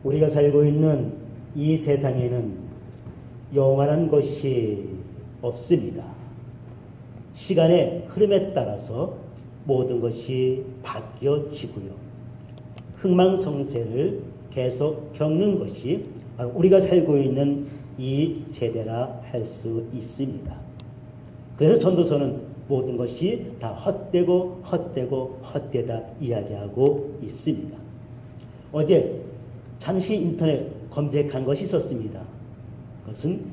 우리가 살고 있는 이 세상에는 영원한 것이 없습니다. 시간의 흐름에 따라서 모든 것이 바뀌어지고요. 흥망성쇠를 계속 겪는 것이 바로 우리가 살고 있는 이 세대라 할 수 있습니다. 그래서 전도서는 모든 것이 다 헛되고 헛되다 이야기하고 있습니다. 어제 잠시 인터넷 검색한 것이 있었습니다. 그것은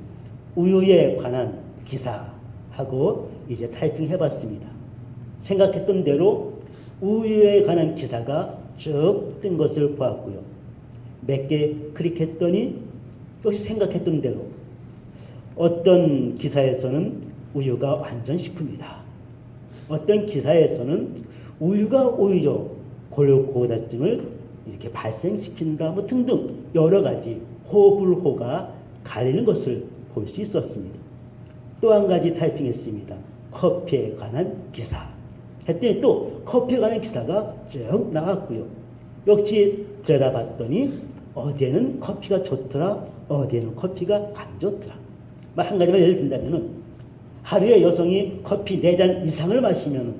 우유에 관한 기사하고 이제 타이핑 해봤습니다. 생각했던 대로 우유에 관한 기사가 쭉 뜬 것을 보았고요. 몇 개 클릭했더니 역시 생각했던 대로 어떤 기사에서는 우유가 완전 식품이다. 어떤 기사에서는 우유가 오히려 고혈고다증을 이렇게 발생시킨다 뭐 등등 여러 가지 호불호가 갈리는 것을 볼 수 있었습니다. 또 한 가지 타이핑했습니다. 커피에 관한 기사 했더니 또 커피에 관한 기사가 쭉 나왔고요. 역시 들여다봤더니 어디에는 커피가 좋더라, 어디에는 커피가 안 좋더라. 한 가지만 예를 든다면 하루에 여성이 커피 4잔 이상을 마시면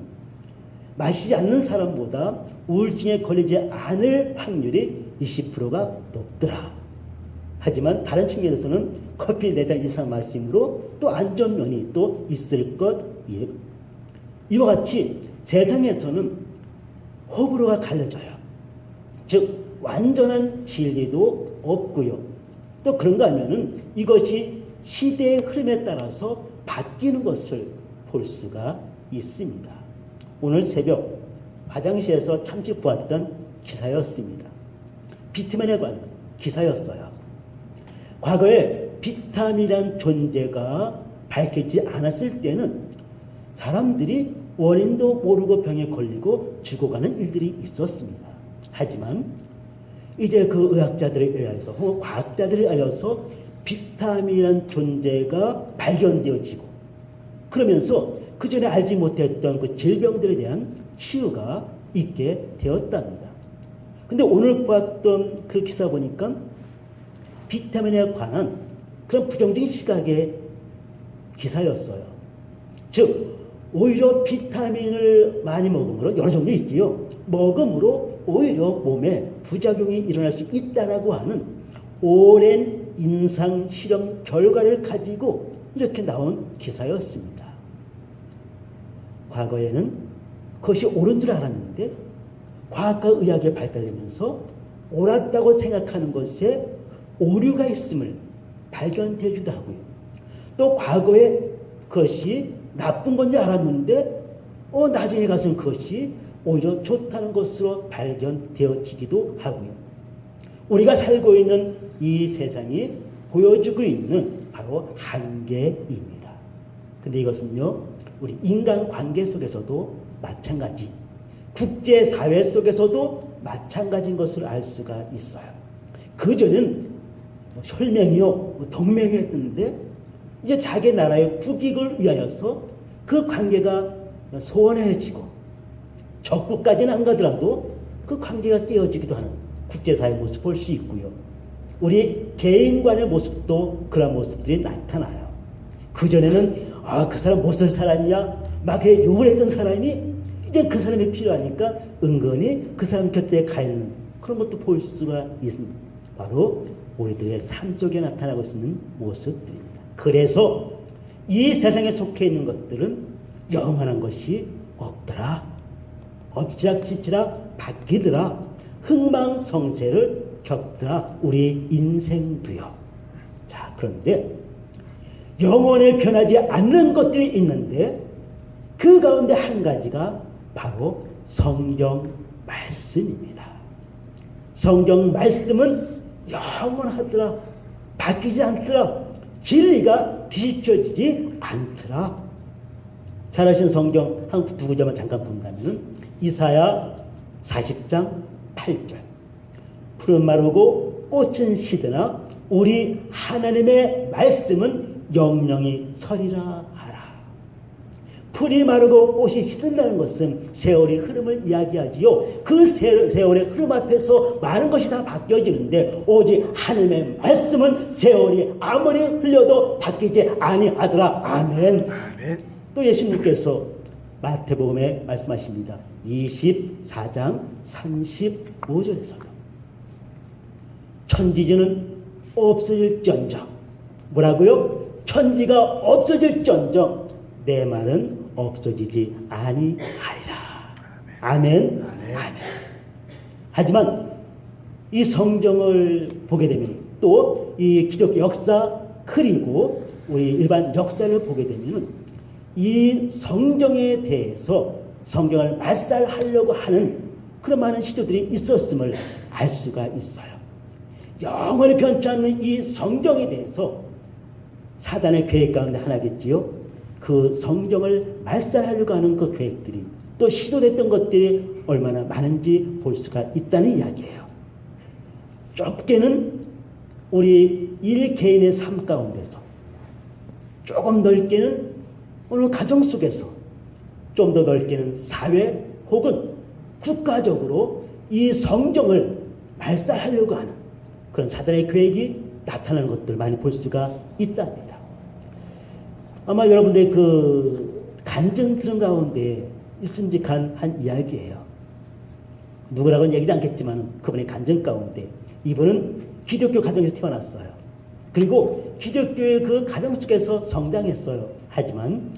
마시지 않는 사람보다 우울증에 걸리지 않을 확률이 20%가 높더라. 하지만 다른 측면에서는 커피 4잔 이상 마심으로 또 안 좋은 면이 또 있을 것이에요. 이와 같이 세상에서는 호불호가 갈려져요. 즉 완전한 진리도 없고요. 또 그런가 하면은 이것이 시대의 흐름에 따라서 바뀌는 것을 볼 수가 있습니다. 오늘 새벽 화장실에서 잠시 보았던 기사였습니다. 비타민에 관한 기사였어요. 과거에 비타민이라는 존재가 밝혀지지 않았을 때는 사람들이 원인도 모르고 병에 걸리고 죽어가는 일들이 있었습니다. 하지만 이제 그 의학자들에 의해서 혹은 과학자들에 의해서 비타민이라는 존재가 발견되어지고 그러면서 그 전에 알지 못했던 그 질병들에 대한 치유가 있게 되었답니다. 근데 오늘 보았던 그 기사 보니까 비타민에 관한 그런 부정적인 시각의 기사였어요. 즉 오히려 비타민을 많이 먹음으로 여러 종류 있지요. 먹음으로 오히려 몸에 부작용이 일어날 수 있다라고 하는 오랜 임상 실험 결과를 가지고 이렇게 나온 기사였습니다. 과거에는 그것이 옳은 줄 알았는데 과학과 의학이 발달되면서 옳았다고 생각하는 것에 오류가 있음을 발견되기도 하고요. 또 과거에 그것이 나쁜 건지 알았는데 나중에 가서는 그것이 오히려 좋다는 것으로 발견되어지기도 하고요. 우리가 살고 있는 이 세상이 보여주고 있는 바로 한계입니다. 근데 이것은요, 우리 인간관계 속에서도 마찬가지, 국제사회 속에서도 마찬가지인 것을 알 수가 있어요. 그전에는 혈맹이요, 동맹이었는데 이제 자기 나라의 국익을 위하여서 그 관계가 소원해지고 적국까지는 안 가더라도 그 관계가 깨어지기도 하는 국제사회 모습 볼 수 있고요. 우리 개인 간의 모습도 그런 모습들이 나타나요. 그전에는 그 사람 못쓸 사람이야 막 욕을 했던 사람이 이제 그 사람이 필요하니까 은근히 그 사람 곁에 가 있는 그런 것도 볼 수가 있습니다. 바로 우리들의 삶 속에 나타나고 있는 모습들입니다. 그래서 이 세상에 속해 있는 것들은 영원한 것이 없더라. 엎치락치치락 바뀌더라. 흥망성쇠를 겪더라. 우리 인생도요. 자, 그런데 영원히 변하지 않는 것들이 있는데 그 가운데 한 가지가 바로 성경 말씀입니다. 성경 말씀은 영원하더라. 바뀌지 않더라. 진리가 뒤집혀지지 않더라. 잘 아시는 성경 한 두 구절만 잠깐 본다면 이사야 40장 8절 푸른 마르고 꽃은 시드나 우리 하나님의 말씀은 영영이 서리라 하라. 풀이 마르고 꽃이 시든다는 것은 세월의 흐름을 이야기하지요. 그 세월의 흐름 앞에서 많은 것이 다 바뀌어지는데 오직 하나님의 말씀은 세월이 아무리 흘려도 바뀌지 아니하더라. 아멘. 아멘. 또 예수님께서 마태복음에 말씀하십니다. 24장 35절에서도 천지지는 없어질지언정, 뭐라고요? 천지가 없어질지언정 내 말은 없어지지 아니하리라. 아멘. 아멘. 하지만 이 성경을 보게 되면 또 이 기독교 역사 그리고 우리 일반 역사를 보게 되면 이 성경에 대해서 성경을 말살하려고 하는 그런 많은 시도들이 있었음을 알 수가 있어요. 영원히 변치 않는 이 성경에 대해서 사단의 계획 가운데 하나겠지요. 그 성경을 말살하려고 하는 그 계획들이 또 시도됐던 것들이 얼마나 많은지 볼 수가 있다는 이야기예요. 좁게는 우리 일개인의 삶 가운데서, 조금 넓게는 오늘 가정 속에서, 좀 더 넓게는 사회 혹은 국가적으로 이 성경을 말살하려고 하는 그런 사단의 계획이 나타나는 것들을 많이 볼 수가 있답니다. 아마 여러분들 그 간증 들은 가운데 있음직한 한 이야기예요. 누구라고는 얘기도 않겠지만 그분의 간증 가운데 이분은 기독교 가정에서 태어났어요. 그리고 기독교의 그 가정 속에서 성장했어요. 하지만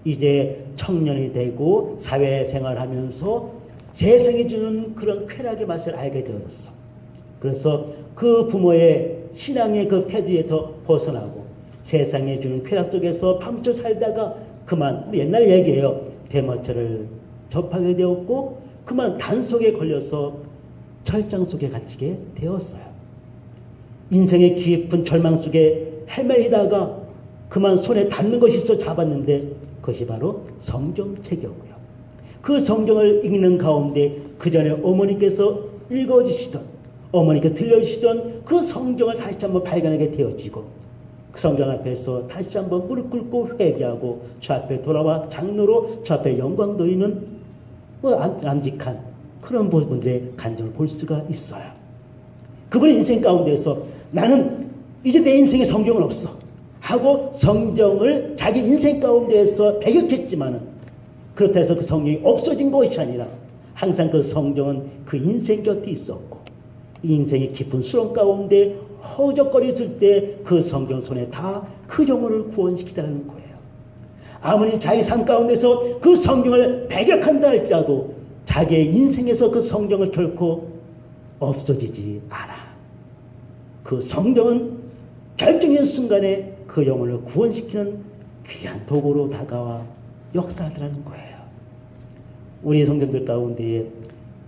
이제 청년이 되고 사회생활을 하면서 세상이 주는 그런 쾌락의 맛을 알게 되어졌어. 그래서 그 부모의 신앙의 그 태도에서 벗어나고 세상에 주는 쾌락 속에서 파묻혀 살다가 그만, 옛날 얘기예요. 대마초를 접하게 되었고 그만 단속에 걸려서 철장 속에 갇히게 되었어요. 인생의 깊은 절망 속에 헤매이다가 그만 손에 닿는 것이 있어 잡았는데 그것이 바로 성경책이었고요. 그 성경을 읽는 가운데 그 전에 어머니께서 읽어주시던, 어머니께 들려주시던 그 성경을 다시 한번 발견하게 되어지고 그 성경 앞에서 다시 한번 무릎 꿇고 회개하고 주 앞에 돌아와 장로로 주 앞에 영광 돌리는 암직한 그런 분들의 간증을 볼 수가 있어요. 그분의 인생 가운데서 나는 이제 내 인생에 성경은 없어 하고 성경을 자기 인생 가운데에서 배격했지만은 그렇다 해서 그 성경이 없어진 것이 아니라 항상 그 성경은 그 인생 곁에 있었고 이 인생의 깊은 수렁 가운데 허우적거렸을 때 그 성경 손에 다 그 영혼을 구원시키다는 거예요. 아무리 자기 삶 가운데서 그 성경을 배격한다 할지라도 자기의 인생에서 그 성경을 결코 없어지지 않아. 그 성경은 결정적인 순간에 그 영혼을 구원시키는 귀한 도구로 다가와 역사하더라는 거예요. 우리 성도들 가운데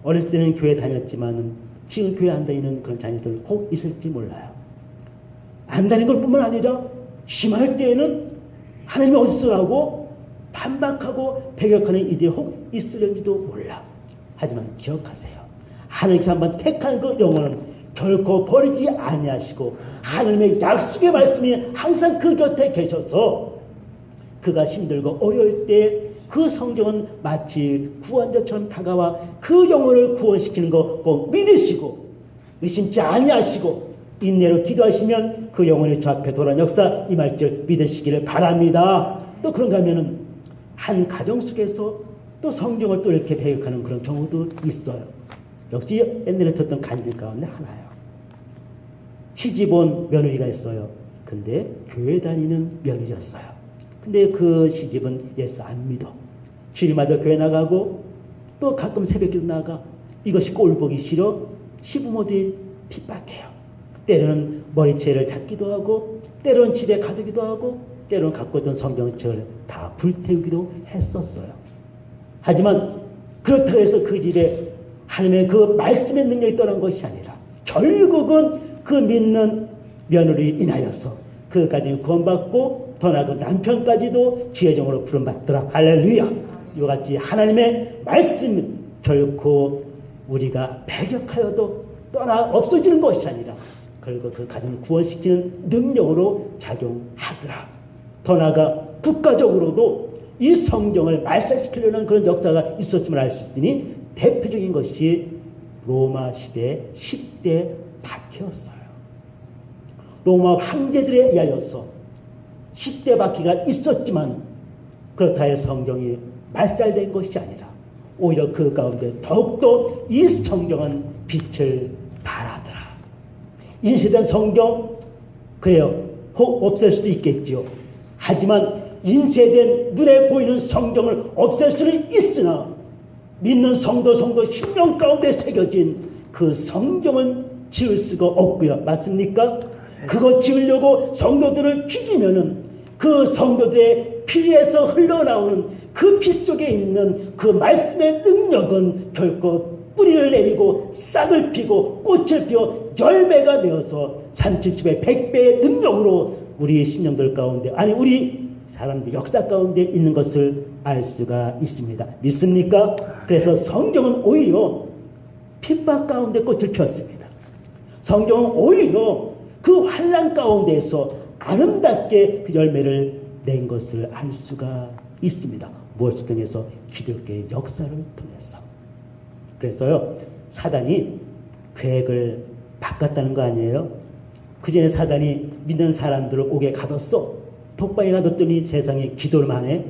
어렸을 때는 교회 다녔지만 지금 교회 안 다니는 그런 자녀들 혹 있을지 몰라요. 안 다니는 것 뿐만 아니라 심할 때에는 하나님이 어디서라고 반박하고 배격하는 이들이 혹 있을는지도 몰라. 하지만 기억하세요. 하나님께서 한번 택한 그 영혼은 결코 버리지 아니하시고 하나님의 약속의 말씀이 항상 그 곁에 계셔서 그가 힘들고 어려울 때 그 성경은 마치 구원자처럼 다가와 그 영혼을 구원시키는 거 꼭 믿으시고 의심치 아니하시고 인내로 기도하시면 그 영혼이 주 앞에 돌아온 역사 임할 줄 믿으시기를 바랍니다. 또 그런가 하면은 한 가정 속에서 또 성경을 또 이렇게 배격하는 그런 경우도 있어요. 역시 옛날에 듣던 간증 가운데 하나예요. 시집 온 며느리가 있어요. 근데 교회 다니는 며느리였어요. 근데 그 시집은 예수 안 믿어. 주일마다 교회 나가고 또 가끔 새벽기도 나가. 이것이 꼴보기 싫어 시부모들이 핍박해요. 때로는 머리채를 잡기도 하고 때로는 집에 가두기도 하고 때로는 갖고 있던 성경책을 다 불태우기도 했었어요. 하지만 그렇다고 해서 그 집에 하나님의 그 말씀의 능력이 떠난 것이 아니라 결국은 그 믿는 며느리를 인하여서 그 가정이 구원받고 더 나아가 남편까지도 주의 종으로 부름받더라. 할렐루야. 이와 같이 하나님의 말씀은 결코 우리가 배격하여도 떠나 없어지는 것이 아니라 결국 그 가정을 구원시키는 능력으로 작용하더라. 더 나아가 국가적으로도 이 성경을 말살시키려는 그런 역사가 있었음을 알 수 있으니 대표적인 것이 로마 시대 10대 박해였어요. 로마 황제들에 의하여서 10대 박해가 있었지만 그렇다 해서 성경이 말살된 것이 아니라 오히려 그 가운데 더욱더 이 성경은 빛을 발하더라. 인쇄된 성경 그래요. 혹 없앨 수도 있겠죠. 하지만 인쇄된 눈에 보이는 성경을 없앨 수는 있으나 믿는 성도 심령 가운데 새겨진 그 성경은 지울 수가 없고요. 맞습니까? 그거 지우려고 성도들을 죽이면은 그 성도들의 피에서 흘러나오는 그 피 속에 있는 그 말씀의 능력은 결코 뿌리를 내리고 싹을 피고 꽃을 피워 열매가 되어서 370의 100배의 능력으로 우리 심령들 가운데 아니 우리 사람들 역사 가운데 있는 것을 알 수가 있습니다. 믿습니까? 그래서 성경은 오히려 핍박 가운데 꽃을 피웠습니다. 성경은 오히려 그 환난 가운데서 아름답게 그 열매를 낸 것을 알 수가 있습니다. 무엇을 통해서? 기독교의 역사를 통해서. 그래서요 사단이 계획을 바꿨다는 거 아니에요? 그 전에 사단이 믿는 사람들을 옥에 가뒀어. 독방에 가뒀더니 세상에 기도를 안 해.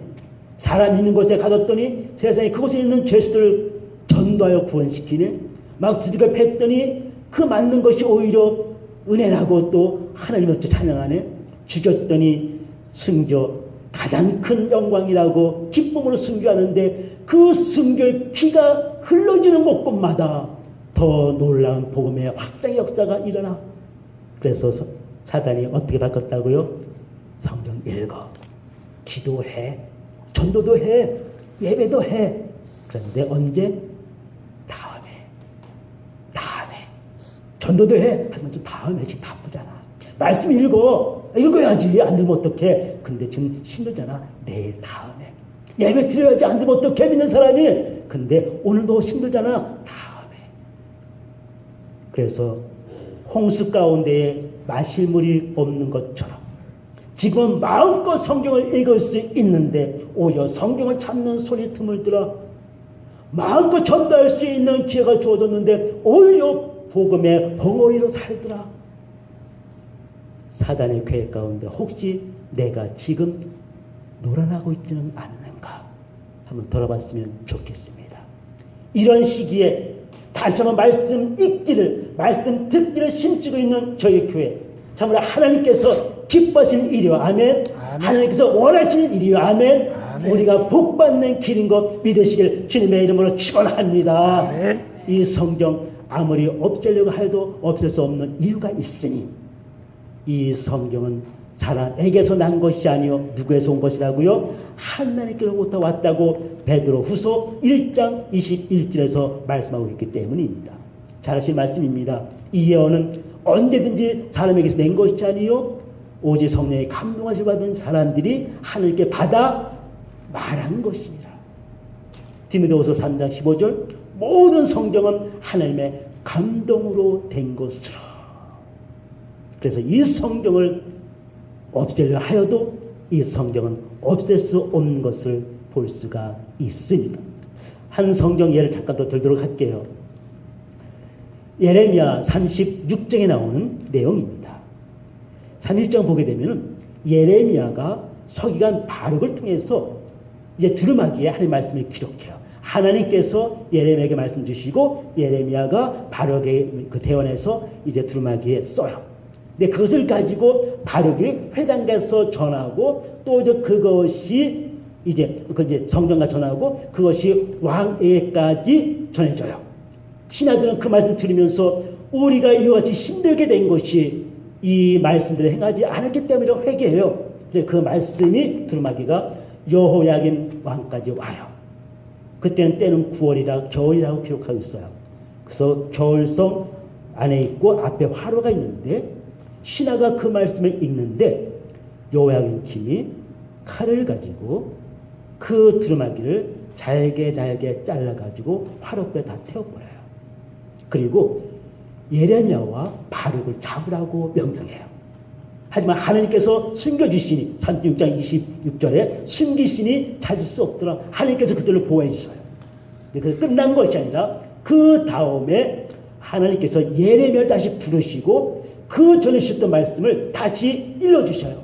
사람 있는 곳에 가뒀더니 세상에 그곳에 있는 죄수들을 전도하여 구원시키네. 막 두들겨 팼더니 그 맞는 것이 오히려 은혜라고 또 하나님을 찬양하네. 죽였더니 순교 가장 큰 영광이라고 기쁨으로 순교하는데 그 순교의 피가 흘러지는 곳곳마다 더 놀라운 복음의 확장의 역사가 일어나. 그래서 사단이 어떻게 바꿨다고요? 성경 읽어, 기도해, 전도도 해, 예배도 해. 그런데 언제? 다음에 전도도 해. 하지만 좀 다음에 지금 바쁘잖아. 말씀 읽어야지. 안 들면 어떡해. 근데 지금 힘들잖아. 내일 다음에 예배 드려야지. 안 들면 어떡해. 믿는 사람이. 근데 오늘도 힘들잖아. 다음에. 그래서 홍수 가운데에 마실 물이 없는 것처럼 지금은 마음껏 성경을 읽을 수 있는데 오히려 성경을 찾는 소리 틈을 들어 마음껏 전도할 수 있는 기회가 주어졌는데 오히려 복음의 벙어리로 살더라. 사단의 계획 가운데 혹시 내가 지금 놀아나고 있지는 않는가 한번 돌아봤으면 좋겠습니다. 이런 시기에 다시 한번 말씀 읽기를, 말씀 듣기를 힘쓰고 있는 저희 교회, 참으로 하나님께서 기뻐하시는 일이요. 아멘. 하나님께서 원하시는 일이요. 아멘. 우리가 복받는 길인 것 믿으시길 주님의 이름으로 축원합니다. 이 성경 아무리 없애려고 해도 없앨 수 없는 이유가 있으니 이 성경은 사람에게서 난 것이 아니요 누구에서 온 것이라고요? 하나님께로부터 왔다고 베드로 후서 1장 21절에서 말씀하고 있기 때문입니다. 잘 아시는 말씀입니다. 이 예언은 언제든지 사람에게서 낸 것이 아니요 오직 성령의 감동하심을 받은 사람들이 하늘께 받아 말한 것이니라. 디모데후서 3장 15절 모든 성경은 하나님의 감동으로 된 것으로. 그래서 이 성경을 없애려 하여도 이 성경은 없앨 수 없는 것을 볼 수가 있습니다. 한 성경 예를 잠깐 더 들도록 할게요. 예레미야 36장에 나오는 내용입니다. 31장 보게 되면 예레미야가 서기관 바룩을 통해서 이제 두루마기에 하나님 말씀을 기록해요. 하나님께서 예레미야에게 말씀 주시고 예레미야가 바룩의 그 대원에서 이제 두루마기에 써요. 근데 그것을 가지고 바룩이 회당 가서 전하고 또 이제 그것이 이제 성전가 전하고 그것이 왕에게까지 전해져요. 신하들은 그 말씀 들으면서 우리가 이와 같이 힘들게 된 것이 이 말씀들을 행하지 않았기 때문에 회개해요. 그 말씀이 두루마기가 여호야김 왕까지 와요. 그때는 때는 9월이라 겨울이라고 기록하고 있어요. 그래서 겨울성 안에 있고 앞에 화로가 있는데 신하가 그 말씀을 읽는데 여호야김 킴이 칼을 가지고 그 두루마기를 잘게 잘라가지고 화로불에 다 태워버려요. 그리고 예레미야와 바룩을 잡으라고 명령해요. 하지만 하나님께서 숨겨주시니 36장 26절에 숨기시니 찾을 수 없더라. 하나님께서 그들을 보호해 주셔요. 그래서 끝난 것이 아니라 그 다음에 하나님께서 예레미야를 다시 부르시고 그 전에 주셨던 말씀을 다시 일러주셔요.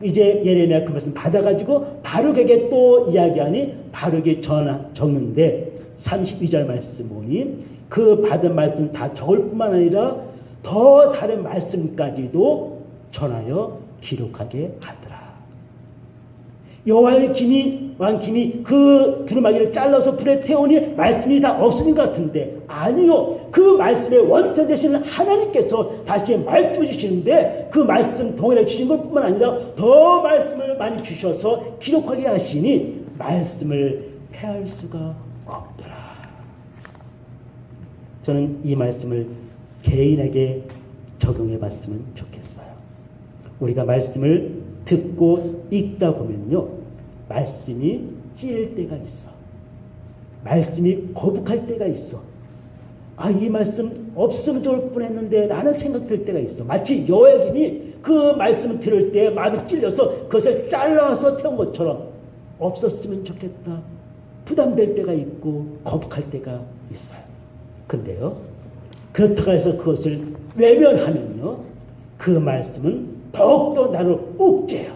이제 예레미야 그 말씀 받아가지고 바룩에게 또 이야기하니 바룩이 적는데 32절 말씀 보니 그 받은 말씀 다 적을 뿐만 아니라 더 다른 말씀까지도 전하여 기록하게 하더라. 여호와의 왕김이 그 두루마기를 잘라서 불에 태우니 말씀이 다 없어진 것 같은데 아니요. 그 말씀의 원천 되시는 하나님께서 다시 말씀을 주시는데 그 말씀 동일하게 주신 것뿐만 아니라 더 말씀을 많이 주셔서 기록하게 하시니 말씀을 패할 수가 없더라. 저는 이 말씀을 개인에게 적용해 봤으면 좋겠어요. 우리가 말씀을 듣고 읽다 보면요, 말씀이 찔릴 때가 있어. 말씀이 거북할 때가 있어. 아, 이 말씀 없으면 좋을 뻔했는데 라는 생각 들 때가 있어. 마치 여호야김이 그 말씀을 들을 때 마음이 찔려서 그것을 잘라서 태운 것처럼 없었으면 좋겠다. 부담될 때가 있고 거북할 때가 있어요. 근데요, 그렇다고 해서 그것을 외면하면요, 그 말씀은 더욱더 나를 옥죄요.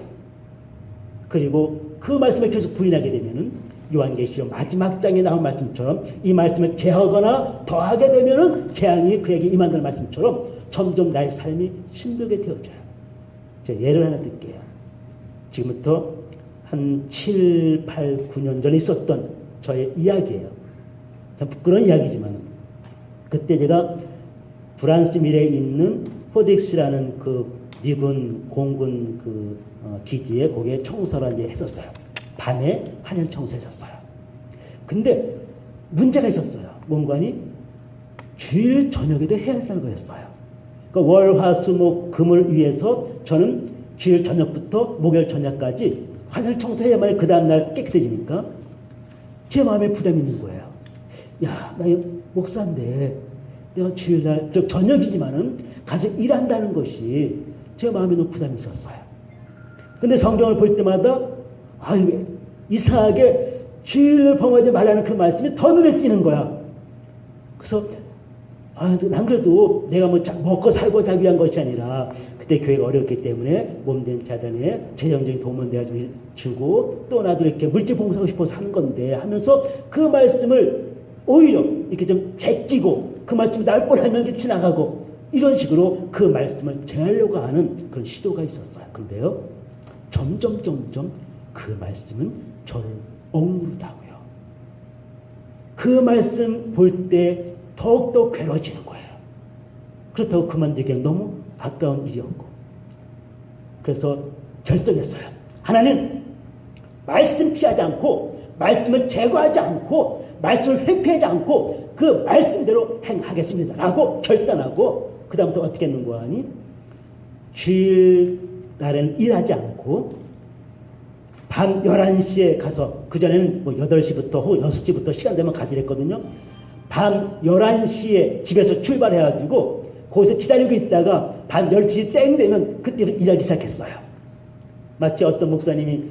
그리고 그 말씀에 계속 부인하게 되면은 요한계시록 마지막 장에 나온 말씀처럼 이 말씀을 제하거나 더하게 되면은 재앙이 그에게 임한다는 말씀처럼 점점 나의 삶이 힘들게 되어져요. 제가 예를 하나 들게요. 지금부터 한 7, 8, 9년 전에 있었던 저의 이야기예요. 참 부끄러운 이야기지만 그때 제가 프랑스 밀에 있는 포덱스라는 그 미군 공군 기지에 거기에 청소를 이제 했었어요. 밤에 한일 청소했었어요. 근데 문제가 있었어요. 뭔가니 주일 저녁에도 해야 한다는 거였어요. 그러니까 월, 화, 수, 목, 금을 위해서 저는 주일 저녁부터 목요일 저녁까지 화장실 청소해야만 그 다음날 깨끗해지니까 제 마음에 부담이 있는 거예요. 야, 나 목사인데 내가 주일날 저녁이지만은 가서 일한다는 것이 제 마음에 너무 부담이 있었어요. 근데 성경을 볼 때마다 이상하게 주일을 범하지 말라는 그 말씀이 더 눈에 띄는 거야. 그래서 난 그래도 내가 뭐 먹고 살고자 위한 것이 아니라 그때 교회가 어렵기 때문에 몸된 자단에 재정적인 도움을 내가 좀 주고 또 나도 이렇게 물질 봉사하고 싶어서 하는 건데 하면서 그 말씀을 오히려 이렇게 좀 제끼고 그 말씀이 날 뻔하면 지나가고 이런 식으로 그 말씀을 제하려고 하는 그런 시도가 있었어요. 근데요, 점점 그 말씀은 저를 억누르다고요. 그 말씀 볼 때 더욱더 괴로워지는 거예요. 그렇다고 그만두기엔 너무 아까운 일이었고, 그래서 결정했어요. 하나님, 말씀 피하지 않고 말씀을 제거하지 않고 말씀을 회피하지 않고 그 말씀대로 행하겠습니다 라고 결단하고 그 다음부터 어떻게 했는 거 아니? 주일 날에는 일하지 않고 밤 11시에 가서, 그전에는 뭐 8시부터 혹은 6시부터 시간 되면 가지를 했거든요. 밤 11시에 집에서 출발해가지고 거기서 기다리고 있다가 밤 12시 땡 되면 그때부터 일하기 시작했어요. 마치 어떤 목사님이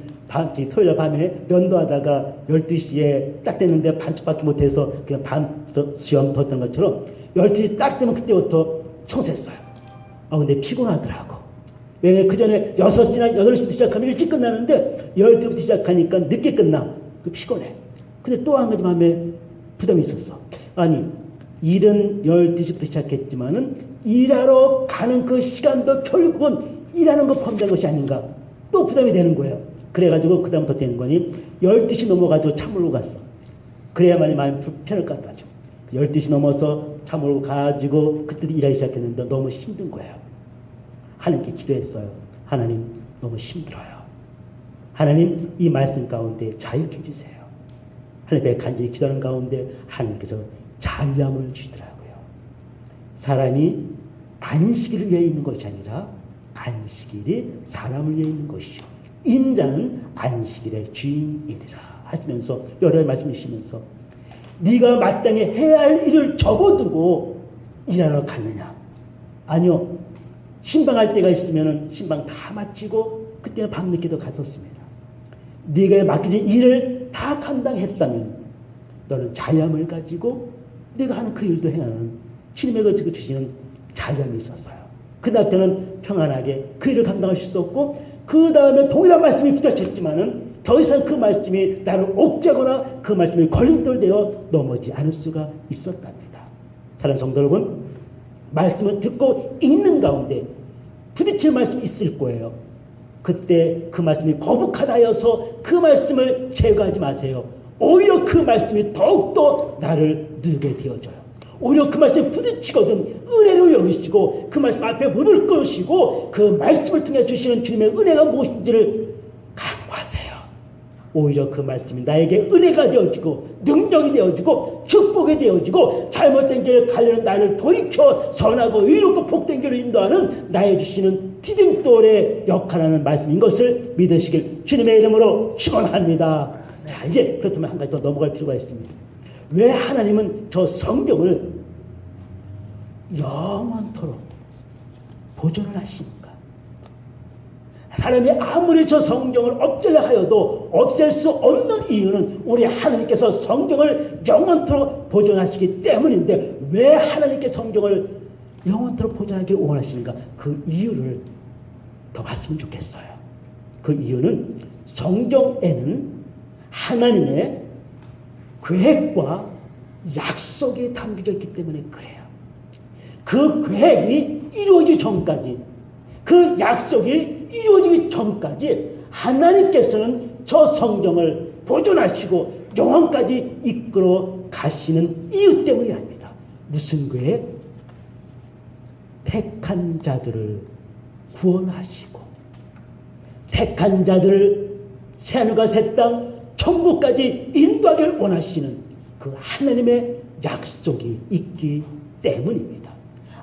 토요일 밤에 면도하다가 12시에 딱 됐는데 반쪽밖에 못해서 그냥 밤 시험 뒀던 것처럼 12시 딱 되면 그때부터 청소했어요. 근데 피곤하더라고. 왜 그 전에 6시나 8시부터 시작하면 일찍 끝나는데 12시부터 시작하니까 늦게 끝나. 피곤해. 근데 또 한 가지 마음에 부담이 있었어. 일은 12시부터 시작했지만은 일하러 가는 그 시간도 결국은 일하는 거 포함된 것이 아닌가. 또 부담이 되는 거예요. 그래가지고 그 다음부터 되는 거니 12시 넘어가지고 차 몰고 갔어. 그래야만이 마음이 편할 것 같아죠. 12시 넘어서 차 몰고 가지고 그때도 일하기 시작했는데 너무 힘든 거예요. 하나님께 기도했어요. 하나님, 너무 힘들어요. 하나님, 이 말씀 가운데 자유케 해주세요. 하나님께 간절히 기도하는 가운데 하나님께서 자유함을 주시더라고요. 사람이 안식일을 위해 있는 것이 아니라 안식일이 사람을 위해 있는 것이요, 인자는 안식일의 주인이니라 하시면서 여러 말씀 주시면서 네가 마땅히 해야 할 일을 접어두고 일하러 갔느냐? 아니요. 신방할 때가 있으면 신방 다 마치고 그때는 밤늦게도 갔었습니다. 네가 맡겨진 일을 다 감당했다면 너는 자유함을 가지고 네가 하는 그 일도 행하는 주님의 그 주시는 자유함이 있었어요. 그날 때는 평안하게 그 일을 감당할 수 있었고, 그 다음에 동일한 말씀이 부딪혔지만은 더 이상 그 말씀이 나를 옥죄거나 그 말씀이 걸림돌되어 넘어지 않을 수가 있었답니다. 사랑하는 성도 여러분, 말씀을 듣고 읽는 가운데 부딪힐 말씀이 있을 거예요. 그때 그 말씀이 거북하다 하여서 그 말씀을 제거하지 마세요. 오히려 그 말씀이 더욱더 나를 누르게 되어줘요. 오히려 그 말씀에 부딪히거든 은혜로 여기시고 그 말씀 앞에 무릎 꿇으시고 그 말씀을 통해 주시는 주님의 은혜가 무엇인지를 간구하세요. 오히려 그 말씀이 나에게 은혜가 되어지고 능력이 되어지고 축복이 되어지고 잘못된 길을 가려는 나를 돌이켜 선하고 의롭고 복된 길을 인도하는 나의 주시는 디딤돌의 역할하는 말씀인 것을 믿으시길 주님의 이름으로 축원합니다. 자, 이제 그렇다면 한 가지 더 넘어갈 필요가 있습니다. 왜 하나님은 저 성경을 영원토록 보존을 하십니까? 사람이 아무리 저 성경을 없애려 하여도 없앨 수 없는 이유는 우리 하나님께서 성경을 영원토록 보존하시기 때문인데, 왜 하나님께 성경을 영원토록 보존하기를 원하시는가? 그 이유를 더 봤으면 좋겠어요. 그 이유는 성경에는 하나님의 계획과 약속이 담겨져 있기 때문에 그래요. 그 계획이 이루어지기 전까지, 그 약속이 이루어지기 전까지 하나님께서는 저 성경을 보존하시고 영원까지 이끌어 가시는 이유 때문이 아닙니다. 무슨 계획? 택한 자들을 구원하시고 택한 자들을 새하늘과 새 땅 천국까지 인도하기를 원하시는 그 하나님의 약속이 있기 때문입니다.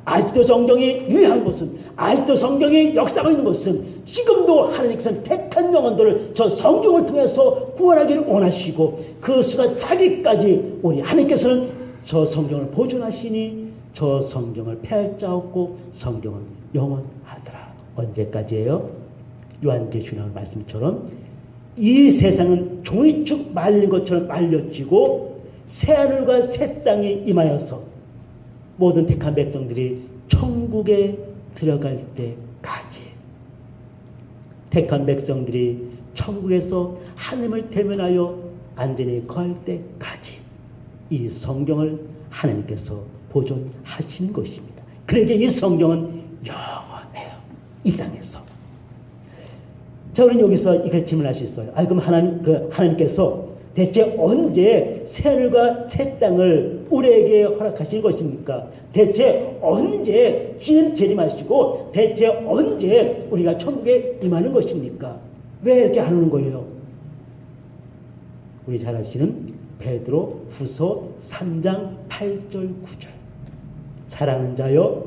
아직도 성경이 유효한 것은, 아직도 성경이 역사가 있는 것은 지금도 하나님께서는 택한 영혼들을 저 성경을 통해서 구원하기를 원하시고 그 수가 차기까지 우리 하나님께서는 저 성경을 보존하시니 저 성경을 폐할 자 없고 성경은 영원하더라. 언제까지예요? 요한계시록 나온 말씀처럼 이 세상은 종이축 말린 것처럼 말려지고 새하늘과 새 땅이 임하여서 모든 택한 백성들이 천국에 들어갈 때까지, 택한 백성들이 천국에서 하나님을 대면하여 안전히 거할 때까지 이 성경을 하나님께서 보존하시는 것입니다. 그러니까 이 성경은 영원해요. 이 땅에서. 자, 우리는 여기서 이렇게 질문할 수 있어요. 그럼 하나님께서 대체 언제 새하늘과 새 땅을 우리에게 허락하신 것입니까? 대체 언제 주님 재림하시고 대체 언제 우리가 천국에 임하는 것입니까? 왜 이렇게 안 오는 거예요? 우리 잘 아시는 베드로 후서 3장 8절 9절. 사랑하는 자여,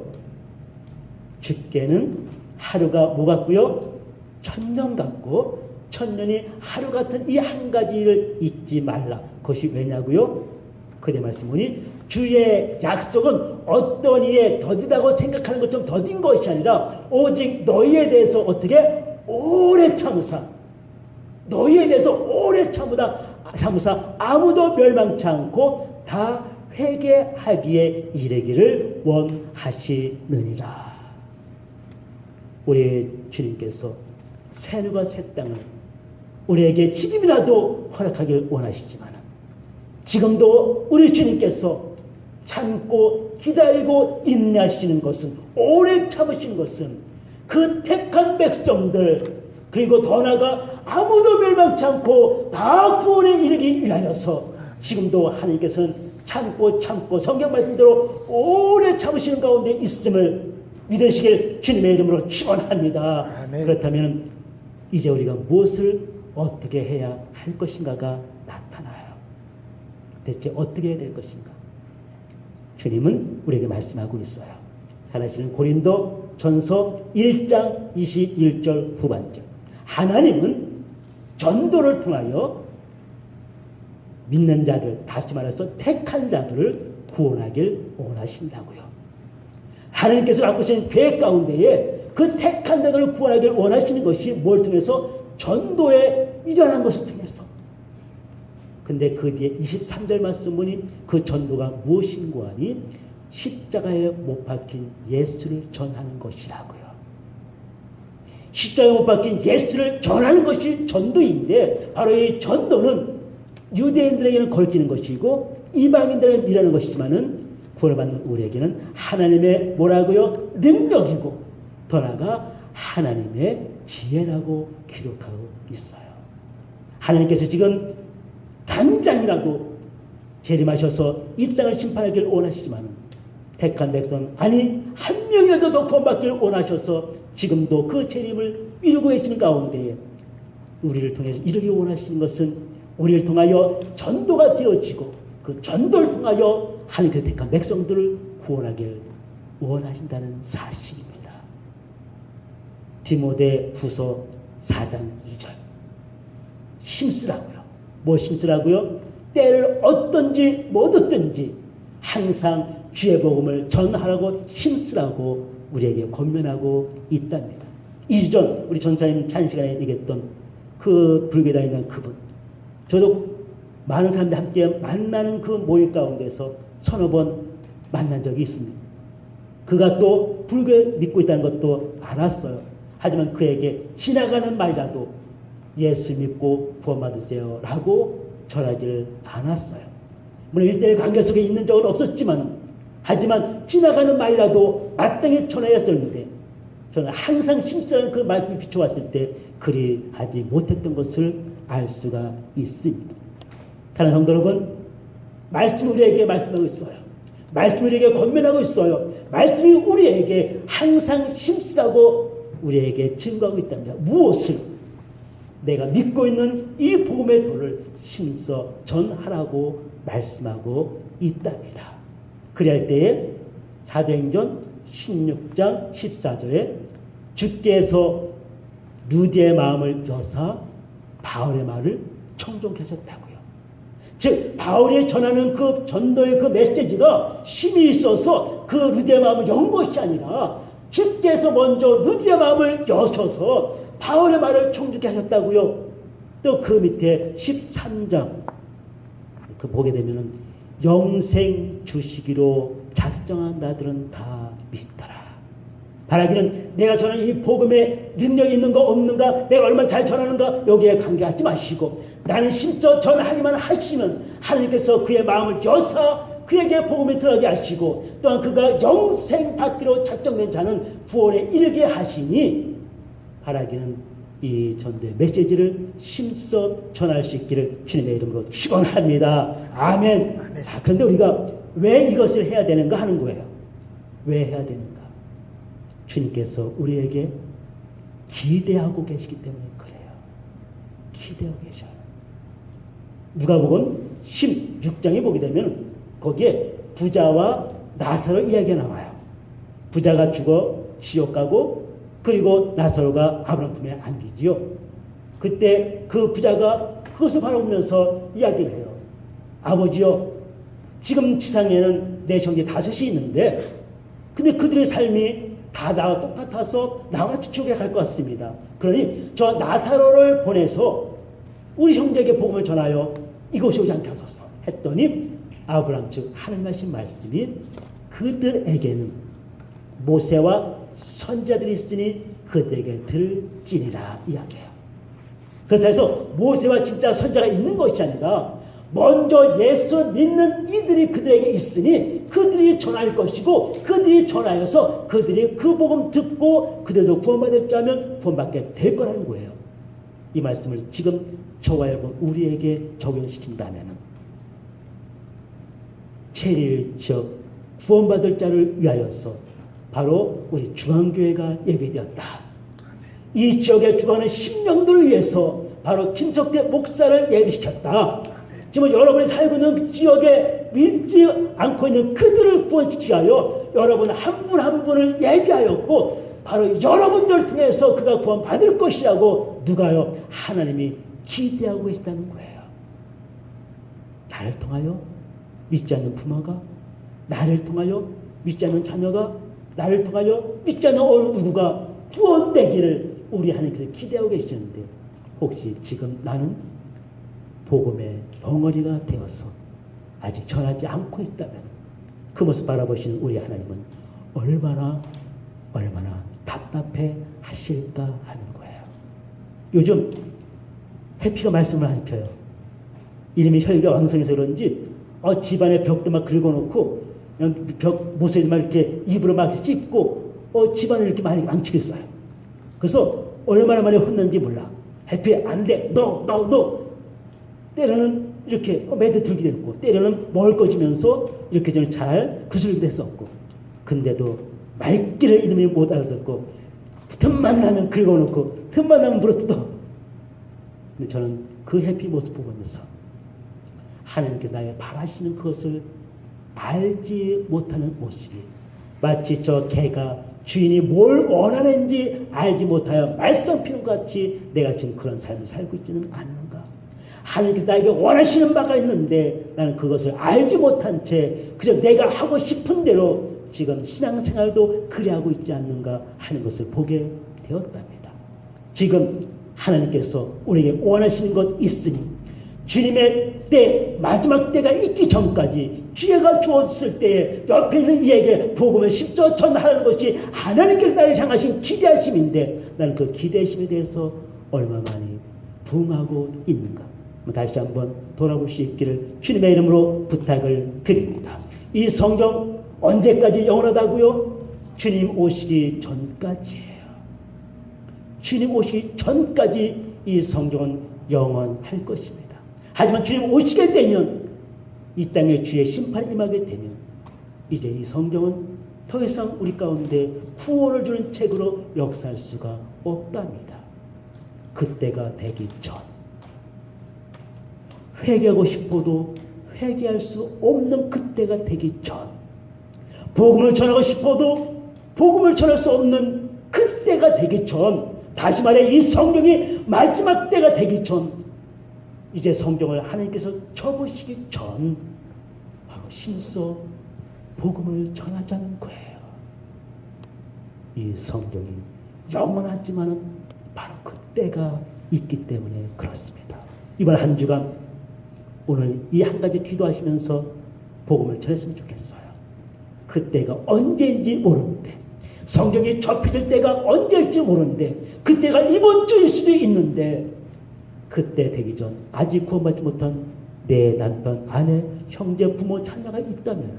주께는 하루가 뭐 같고요? 천년 같고 천년이 하루 같은 이 한 가지를 잊지 말라. 그것이 왜냐고요? 그대 말씀 보니 주의 약속은 어떤 이에 더디다고 생각하는 것처럼 더딘 것이 아니라 오직 너희에 대해서 어떻게 오래 참으사, 너희에 대해서 오래 참으사 아무도 멸망치 않고 다 회개하기에 이르기를 원하시느니라. 우리 주님께서 새하늘과 새 땅을 우리에게 지금이라도 허락하기를 원하시지만 지금도 우리 주님께서 참고 기다리고 인내하시는 것은, 오래 참으시는 것은 그 택한 백성들, 그리고 더 나아가 아무도 멸망치 않고 다 구원에 이르기 위하여서 지금도 하나님께서는 참고 성경 말씀대로 오래 참으시는 가운데 있음을 믿으시길 주님의 이름으로 축원합니다. 아멘. 그렇다면 이제 우리가 무엇을 어떻게 해야 할 것인가가 나타나요. 대체 어떻게 해야 될 것인가? 주님은 우리에게 말씀하고 있어요. 잘 아시는 고린도 전서 1장 21절 후반절. 하나님은 전도를 통하여 믿는 자들, 다시 말해서 택한 자들을 구원하길 원하신다고요. 하나님께서 갖고 계신 계획 가운데에 그 택한 자들을 구원하기를 원하시는 것이 뭘 통해서? 전도에 일어난 것을 통해서. 근데 그 뒤에 23절 말씀 보니 그 전도가 무엇인고 하니 십자가에 못 박힌 예수를 전하는 것이라고요. 십자가에 못 박힌 예수를 전하는 것이 전도인데, 바로 이 전도는 유대인들에게는 걸치는 것이고 이방인들에게는 일하는 것이지만은 구원을 받는 우리에게는 하나님의 뭐라고요? 능력이고 더 나아가 하나님의 지혜라고 기록하고 있어요. 하나님께서 지금 당장이라도 재림하셔서 이 땅을 심판하기를 원하시지만 택한 백성 아니 한 명이라도 더 구원받기를 원하셔서 지금도 그 재림을 이루고 계시는 가운데 우리를 통해서 이루기 원하시는 것은 우리를 통하여 전도가 되어지고 그 전도를 통하여 하나님께서 택한 백성들을 구원하기를 원하신다는 사실입니다. 디모데 후서 4장 2절 심쓰라고요. 뭐 심쓰라고요? 때를 얻든지 못 얻든지 항상 주의 복음을 전하라고 심쓰라고 우리에게 권면하고 있답니다. 2주 전 우리 전사님 찬 시간에 얘기했던 그 불교에 있는 그분, 저도 많은 사람들 함께 만나는 그 모임 가운데서 서너 번 만난 적이 있습니다. 그가 또 불교에 믿고 있다는 것도 알았어요. 하지만 그에게 지나가는 말이라도 예수 믿고 구원받으세요 라고 전하지를 않았어요. 물론 1대1 관계 속에 있는 적은 없었지만, 하지만 지나가는 말이라도 마땅히 전하였었는데 저는 항상 심쓰라는 그 말씀을 비춰봤을 때 그리 하지 못했던 것을 알 수가 있습니다. 사랑하는 성도 여러분, 말씀이 우리에게 말씀하고 있어요. 말씀이 우리에게 권면하고 있어요. 말씀이 우리에게 항상 심쓰라고 우리에게 증거하고 있답니다. 무엇을? 내가 믿고 있는 이 복음의 도를 심써 전하라고 말씀하고 있답니다. 그리할 때에 사도행전 16장 14절에 주께서 루디의 마음을 여사 바울의 말을 청종케 하셨다고요. 즉 바울이 전하는 그 전도의 그 메시지가 힘이 있어서 그 루디의 마음을 연 것이 아니라 주께서 먼저 루디의 마음을 여셔서 바울의 말을 청종케 하셨다고요. 또 그 밑에 13장 그 보게 되면은 영생 주시기로 작정한 나들은 다 믿더라. 바라기는 내가 전하는 이 복음에 능력이 있는가 없는가, 내가 얼마나 잘 전하는가 여기에 관계하지 마시고 나는 심써 전하기만 하시면 하나님께서 그의 마음을 여사 그에게 복음에 들어가게 하시고 또한 그가 영생 받기로 작정된 자는 구원에 이르게 하시니 바라기는 이 전도의 메시지를 심써 전할 수 있기를 주님의 이름으로 축원합니다. 아멘. 아멘. 자, 그런데 우리가 왜 이것을 해야 되는가 하는 거예요. 왜 해야 되는가? 주님께서 우리에게 기대하고 계시기 때문에 그래요. 기대하고 계셔요. 누가복음 16장에 보게 되면 거기에 부자와 나사로 이야기가 나와요. 부자가 죽어 지옥 가고 그리고 나사로가 아브라함 품에 안기지요. 그때 그 부자가 그것을 바라보면서 이야기를 해요. 아버지요, 지금 지상에는 내 형제 5이 있는데 근데 그들의 삶이 다 나와 똑같아서 나와 지옥에 갈 것 같습니다. 그러니 저 나사로를 보내서 우리 형제에게 복음을 전하여 이곳에 오지 않게 하소서 했더니 아브라함 즉 하나님 하신 말씀이 그들에게는 모세와 선자들이 있으니 그들에게 들지니라 이야기해요. 그렇다 해서 모세와 진짜 선자가 있는 것이 아니라 먼저 예수 믿는 이들이 그들에게 있으니 그들이 전할 것이고 그들이 전하여서 그들이 그 복음 듣고 그들도 구원받을 자면 구원받게 될 거라는 거예요. 이 말씀을 지금 저와 여러분 우리에게 적용시킨다면 체리일 지역 구원받을 자를 위하여서 바로 우리 중앙교회가 예배되었다. 이 지역에 죽어가는 심령들을 위해서 바로 김석대 목사를 예배시켰다. 지금 여러분이 살고 있는 지역에 믿지 않고 있는 그들을 구원시키기 위하여 여러분 한 분 한 분을 예비하였고 바로 여러분들 통해서 그가 구원받을 것이라고 누가요? 하나님이 기대하고 계시다는 거예요. 나를 통하여 믿지 않는 부모가, 나를 통하여 믿지 않는 자녀가, 나를 통하여 믿지 않는 어느 누구가 구원되기를 우리 하나님께서 기대하고 계시는데, 혹시 지금 나는 복음의 벙어리가 되어서 아직 전하지 않고 있다면 그 모습 바라보시는 우리 하나님은 얼마나 답답해 하실까 하는 거예요. 요즘 해피가 말씀을 안 펴요. 이름이 혈기가 왕성해서 그런지 집안에 벽도 막 긁어놓고 그냥 벽 모서리만 이렇게 입으로 막 씹고 집안을 이렇게 많이 망치겠어요. 그래서 얼마나 많이 혼난지 몰라. 해피 안 돼. 너. 때로는 이렇게 매도 들게 됐고, 때로는 멀거지면서 이렇게 좀 잘 구슬도 했었고, 근데도 말귀를 이름이 못 알아듣고, 틈만 나면 긁어놓고, 틈만 나면 물어뜯어. 근데 저는 그 해피 모습 보면서 하나님께 나의 바라시는 그것을 알지 못하는 모습이, 마치 저 개가 주인이 뭘 원하는지 알지 못하여 말썽 피는 것 같이 내가 지금 그런 삶을 살고 있지는 않는가. 하나님께서 나에게 원하시는 바가 있는데 나는 그것을 알지 못한 채 그저 내가 하고 싶은 대로 지금 신앙생활도 그리하고 있지 않는가 하는 것을 보게 되었답니다. 지금 하나님께서 우리에게 원하시는 것 있으니 주님의 때, 마지막 때가 있기 전까지 기회가 주었을 때에 옆에 있는 이에게 복음을 십자가 전하는 것이 하나님께서 나를 향하신 기대하심인데, 나는 그 기대심에 대해서 얼마 많이 부응하고 있는가. 다시 한번 돌아볼 수 있기를 주님의 이름으로 부탁을 드립니다. 이 성경 언제까지 영원하다고요? 주님 오시기 전까지예요. 주님 오시기 전까지 이 성경은 영원할 것입니다. 하지만 주님 오시게 되면, 이 땅에 주의 심판이 임하게 되면 이제 이 성경은 더 이상 우리 가운데 구원을 주는 책으로 역사할 수가 없답니다. 그때가 되기 전, 회개하고 싶어도 회개할 수 없는 그때가 되기 전, 복음을 전하고 싶어도 복음을 전할 수 없는 그때가 되기 전, 다시 말해 이 성경이 마지막 때가 되기 전, 이제 성경을 하나님께서 접으시기 전 바로 신서 복음을 전하자는 거예요. 이 성경이 영원하지만은 바로 그때가 있기 때문에 그렇습니다. 이번 한 주간 오늘 이 한 가지 기도하시면서 복음을 전했으면 좋겠어요. 그때가 언제인지 모르는데, 성경이 접혀질 때가 언제일지 모르는데, 그때가 이번 주일 수도 있는데, 그때 되기 전 아직 구원받지 못한 내 남편, 아내, 형제, 부모, 자녀가 있다면,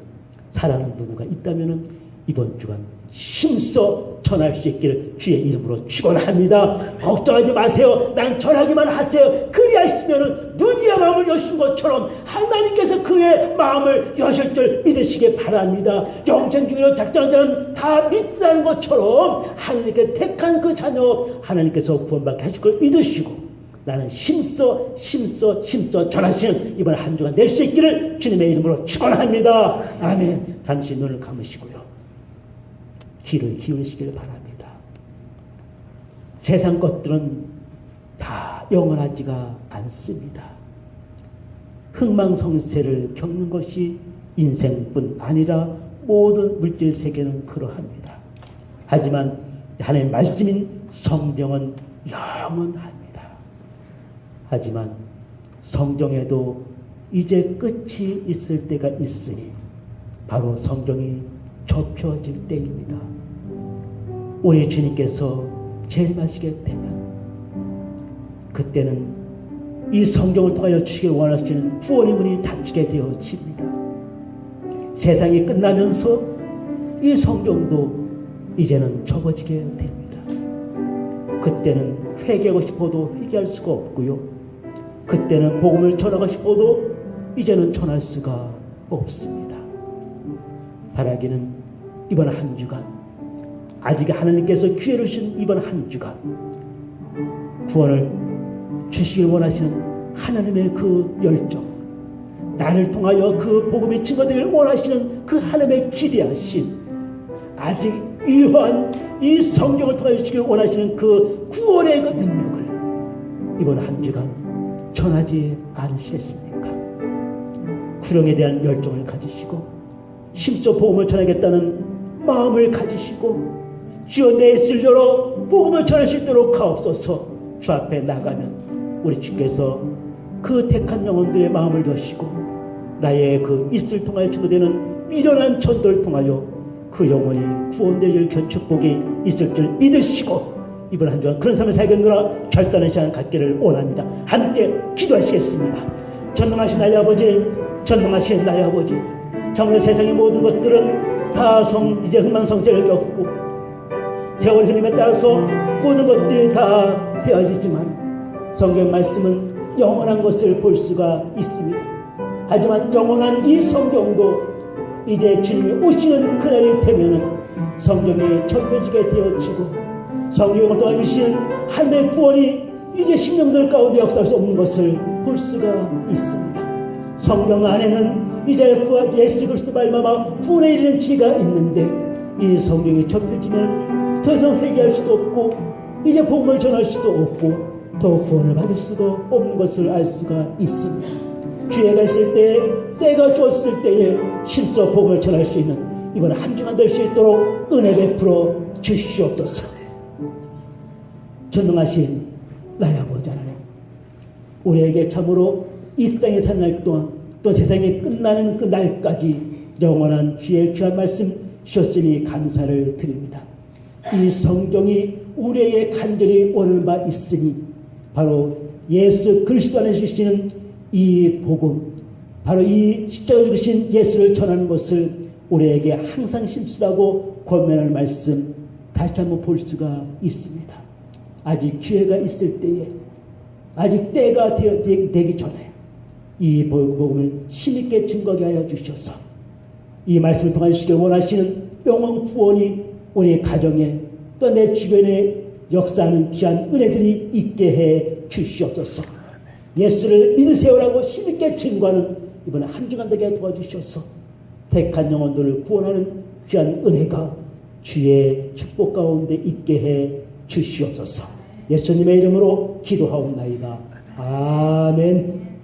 사랑하는 누구가 있다면 이번 주간 힘써 전할 수 있기를 주의 이름으로 축원합니다. 걱정하지 마세요. 난 전하기만 하세요. 그리하시면 누디의 마음을 여신 것처럼 하나님께서 그의 마음을 여실 줄 믿으시기 바랍니다. 영생 중으로 작정한 자는 다 믿다는 것처럼 하나님께 택한 그 자녀 하나님께서 구원받게 하실 걸 믿으시고, 나는 힘써 전하시는 이번 한 주간 낼 수 있기를 주님의 이름으로 축원합니다. 아멘. 잠시 눈을 감으시고요, 귀를 기울이시길 바랍니다. 세상 것들은 다 영원하지가 않습니다. 흥망성쇠를 겪는 것이 인생뿐 아니라 모든 물질 세계는 그러합니다. 하지만 하나님의 말씀인 성경은 영원합니다. 하지만 성경에도 이제 끝이 있을 때가 있으니 바로 성경이 접혀질 때입니다. 우리 주님께서 재림하시게 되면, 그때는 이 성경을 통하여 주시길 원하시는 구원의 문이 닫히게 되어집니다. 세상이 끝나면서 이 성경도 이제는 접어지게 됩니다. 그때는 회개하고 싶어도 회개할 수가 없고요, 그때는 복음을 전하고 싶어도 이제는 전할 수가 없습니다. 바라기는 이번 한 주간, 아직 하나님께서 기회를 주신 이번 한 주간, 구원을 주시길 원하시는 하나님의 그 열정, 나를 통하여 그 복음이 증거되길 원하시는 그 하나님의 기대하심, 아직 이러한 이 성경을 통하여 주시길 원하시는 그 구원의 그 능력을 이번 한 주간 전하지 않으셨습니까? 구령에 대한 열정을 가지시고 힘써 복음을 전하겠다는 마음을 가지시고 주여 내 입술 열어 복음을 전할 수 있도록 하옵소서. 주 앞에 나가면 우리 주께서 그 택한 영혼들의 마음을 여시고 나의 그 입술 통하여 주도되는 미련한 전도를 통하여 그 영혼이 구원되길 축복이 있을 줄 믿으시고 이번 한 주간 그런 삶을 살겠노라 결단의 시간 갖기를 원합니다. 함께 기도하시겠습니다. 전능하신 나의 아버지, 전능하신 나의 아버지, 정말 세상의 모든 것들은 다 이제 흥망성쇠를 겪고 세월 흐름에 따라서 모든 것들이 다 헤어지지만 성경 말씀은 영원한 것을 볼 수가 있습니다. 하지만 영원한 이 성경도 이제 주님이 오시는 그날이 되면은 성경이 접혀지게 되어지고 성경을 통해 주시는 하나님의 구원이 이제 심령들 가운데 역사할 수 없는 것을 볼 수가 있습니다. 성경 안에는 이제 예수 그리스도 말미암아 구원에 이르는 지가 있는데 이 성경이 접혀지면 더 이상 회개할 수도 없고 이제 복음을 전할 수도 없고 더 구원을 받을 수도 없는 것을 알 수가 있습니다. 기회가 있을 때에 때가 좋았을 때에 힘써 복음을 전할 수 있는 이번 한 주간 될 수 있도록 은혜 베풀어 주시옵소서. 전능하신 나의 아버지 하나님, 우리에게 참으로 이 땅에 사는 날 동안 또 세상이 끝나는 그 날까지 영원한 주의 귀한 말씀 주셨으니 감사를 드립니다. 이 성경이 우리에게 간절히 원하는 바 있으니 바로 예수 그리스도 안에 주시는 이 복음, 바로 이 십자가에 주신 예수를 전하는 것을 우리에게 항상 심쓰라고 권면하는 말씀 다시 한번 볼 수가 있습니다. 아직 기회가 있을 때에, 아직 때가 되기 전에 이 복음을 힘있게 증거하게 하여 주셔서 이 말씀을 통해 주시길 원하시는 영원 구원이 우리 가정에 또 내 주변에 역사하는 귀한 은혜들이 있게 해 주시옵소서. 예수를 믿으세요라고 힘있게 증거하는 이번에 한 주간 되게 도와주셔서 택한 영혼들을 구원하는 귀한 은혜가 주의 축복 가운데 있게 해 주시옵소서. 예수님의 이름으로 기도하옵나이다. 아멘.